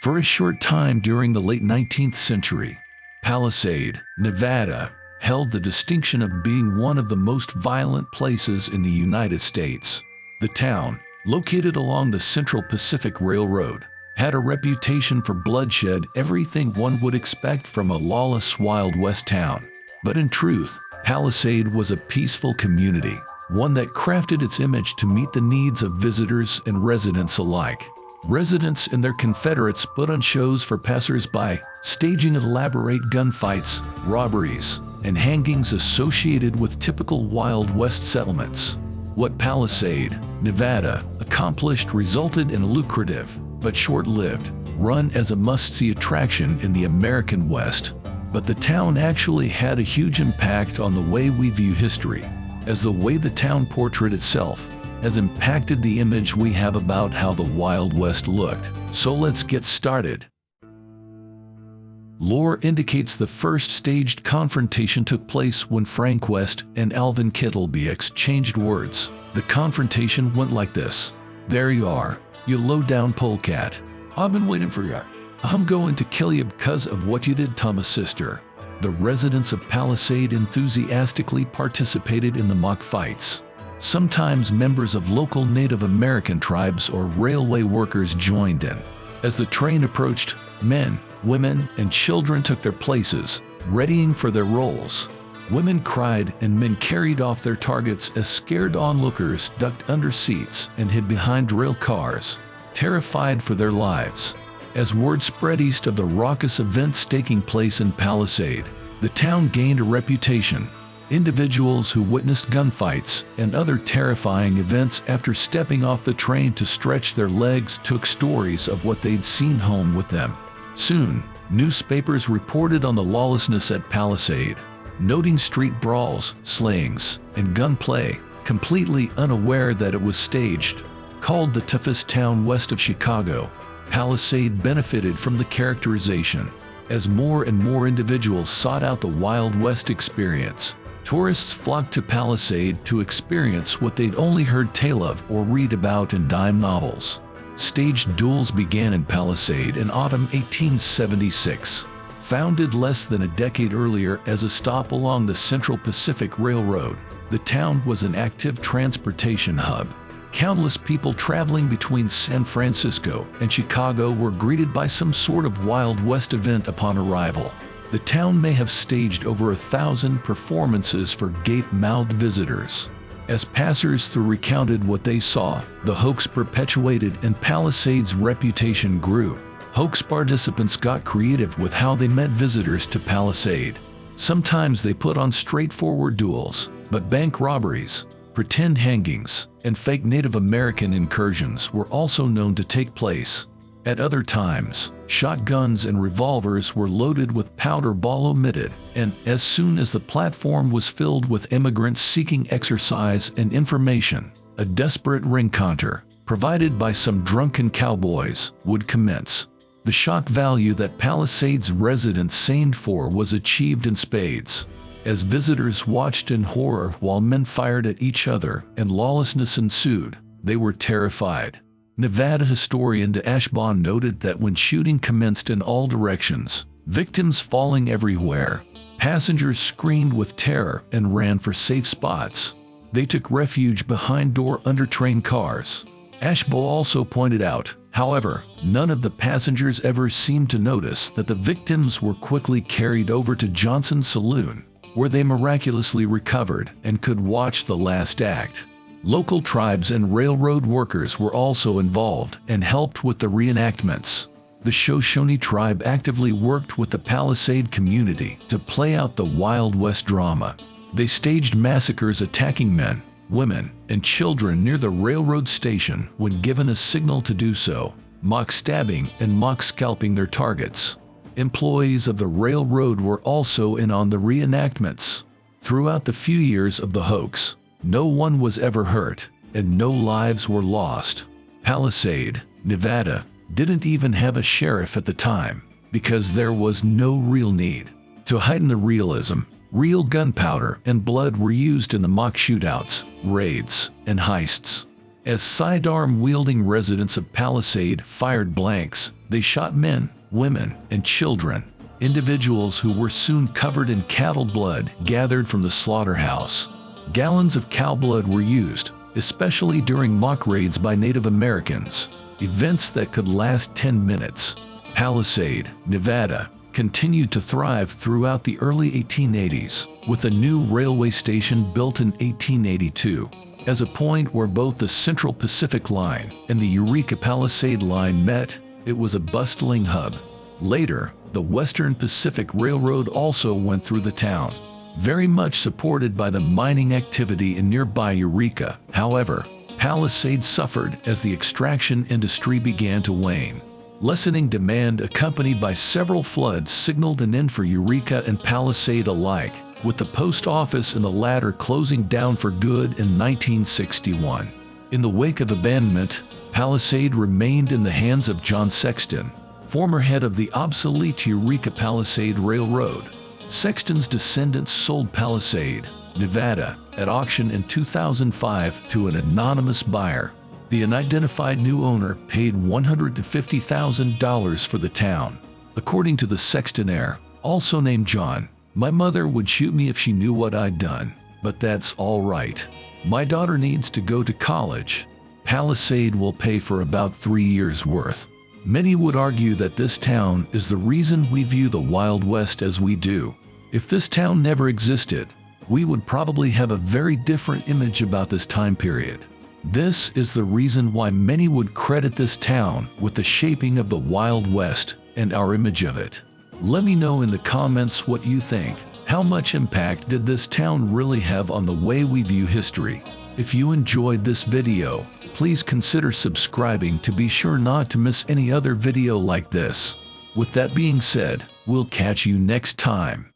For a short time during the late 19th century, Palisade, Nevada, held the distinction of being one of the most violent places in the United States. The town, located along the Central Pacific Railroad, had a reputation for bloodshed, everything one would expect from a lawless Wild West town. But in truth, Palisade was a peaceful community, one that crafted its image to meet the needs of visitors and residents alike. Residents and their Confederates put on shows for passers-by, staging elaborate gunfights, robberies, and hangings associated with typical Wild West settlements. What Palisade, Nevada, accomplished resulted in a lucrative, but short-lived, run as a must-see attraction in the American West. But the town actually had a huge impact on the way we view history, as the way the town portrayed itself has impacted the image we have about how the Wild West looked. So let's get started. Lore indicates the first staged confrontation took place when Frank West and Alvin Kittleby exchanged words. The confrontation went like this. "There you are, you low-down polecat. I've been waiting for you. I'm going to kill you because of what you did to my sister." The residents of Palisade enthusiastically participated in the mock fights. Sometimes members of local Native American tribes or railway workers joined in. As the train approached, men, women, and children took their places, readying for their roles. Women cried and men carried off their targets as scared onlookers ducked under seats and hid behind rail cars, terrified for their lives. As word spread east of the raucous events taking place in Palisade, the town gained a reputation. Individuals who witnessed gunfights and other terrifying events after stepping off the train to stretch their legs took stories of what they'd seen home with them. Soon, newspapers reported on the lawlessness at Palisade, noting street brawls, slayings, and gunplay, completely unaware that it was staged. Called the toughest town west of Chicago, Palisade benefited from the characterization. As more and more individuals sought out the Wild West experience, tourists flocked to Palisade to experience what they'd only heard tale of or read about in dime novels. Staged duels began in Palisade in autumn 1876. Founded less than a decade earlier as a stop along the Central Pacific Railroad, the town was an active transportation hub. Countless people traveling between San Francisco and Chicago were greeted by some sort of Wild West event upon arrival. The town may have staged over 1,000 performances for gape-mouthed visitors. As passers-through recounted what they saw, the hoax perpetuated and Palisade's reputation grew. Hoax participants got creative with how they met visitors to Palisade. Sometimes they put on straightforward duels, but bank robberies, pretend hangings, and fake Native American incursions were also known to take place. At other times, shotguns and revolvers were loaded with powder ball omitted, and as soon as the platform was filled with immigrants seeking exercise and information, a desperate rencontre, provided by some drunken cowboys, would commence. The shock value that Palisade's residents aimed for was achieved in spades. As visitors watched in horror while men fired at each other and lawlessness ensued, they were terrified. Nevada historian De Ashbaugh noted that when shooting commenced in all directions, victims falling everywhere, passengers screamed with terror and ran for safe spots. They took refuge behind under train cars. Ashbaugh also pointed out, however, none of the passengers ever seemed to notice that the victims were quickly carried over to Johnson's Saloon, where they miraculously recovered and could watch the last act. Local tribes and railroad workers were also involved and helped with the reenactments. The Shoshone tribe actively worked with the Palisade community to play out the Wild West drama. They staged massacres attacking men, women, and children near the railroad station when given a signal to do so, mock stabbing and mock scalping their targets. Employees of the railroad were also in on the reenactments. Throughout the few years of the hoax, no one was ever hurt, and no lives were lost. Palisade, Nevada, didn't even have a sheriff at the time, because there was no real need. To heighten the realism, real gunpowder and blood were used in the mock shootouts, raids, and heists. As sidearm-wielding residents of Palisade fired blanks, They shot men, women, and children, individuals who were soon covered in cattle blood gathered from the slaughterhouse. Gallons of cow blood were used, especially during mock raids by Native Americans, events that could last 10 minutes. Palisade, Nevada, continued to thrive throughout the early 1880s, with a new railway station built in 1882. As a point where both the Central Pacific Line and the Eureka Palisade Line met, it was a bustling hub. Later, the Western Pacific Railroad also went through the town, very much supported by the mining activity in nearby Eureka. However, Palisade suffered as the extraction industry began to wane. Lessening demand accompanied by several floods signaled an end for Eureka and Palisade alike, with the post office in the latter closing down for good in 1961. In the wake of abandonment, Palisade remained in the hands of John Sexton, former head of the obsolete Eureka Palisade Railroad. Sexton's descendants sold Palisade, Nevada, at auction in 2005 to an anonymous buyer. The unidentified new owner paid $150,000 for the town. According to the Sexton heir, also named John, "My mother would shoot me if she knew what I'd done, but that's all right. My daughter needs to go to college. Palisade will pay for about 3 years' worth." Many would argue that this town is the reason we view the Wild West as we do. If this town never existed, we would probably have a very different image about this time period. This is the reason why many would credit this town with the shaping of the Wild West and our image of it. Let me know in the comments what you think. How much impact did this town really have on the way we view history? If you enjoyed this video, please consider subscribing to be sure not to miss any other video like this. With that being said, we'll catch you next time.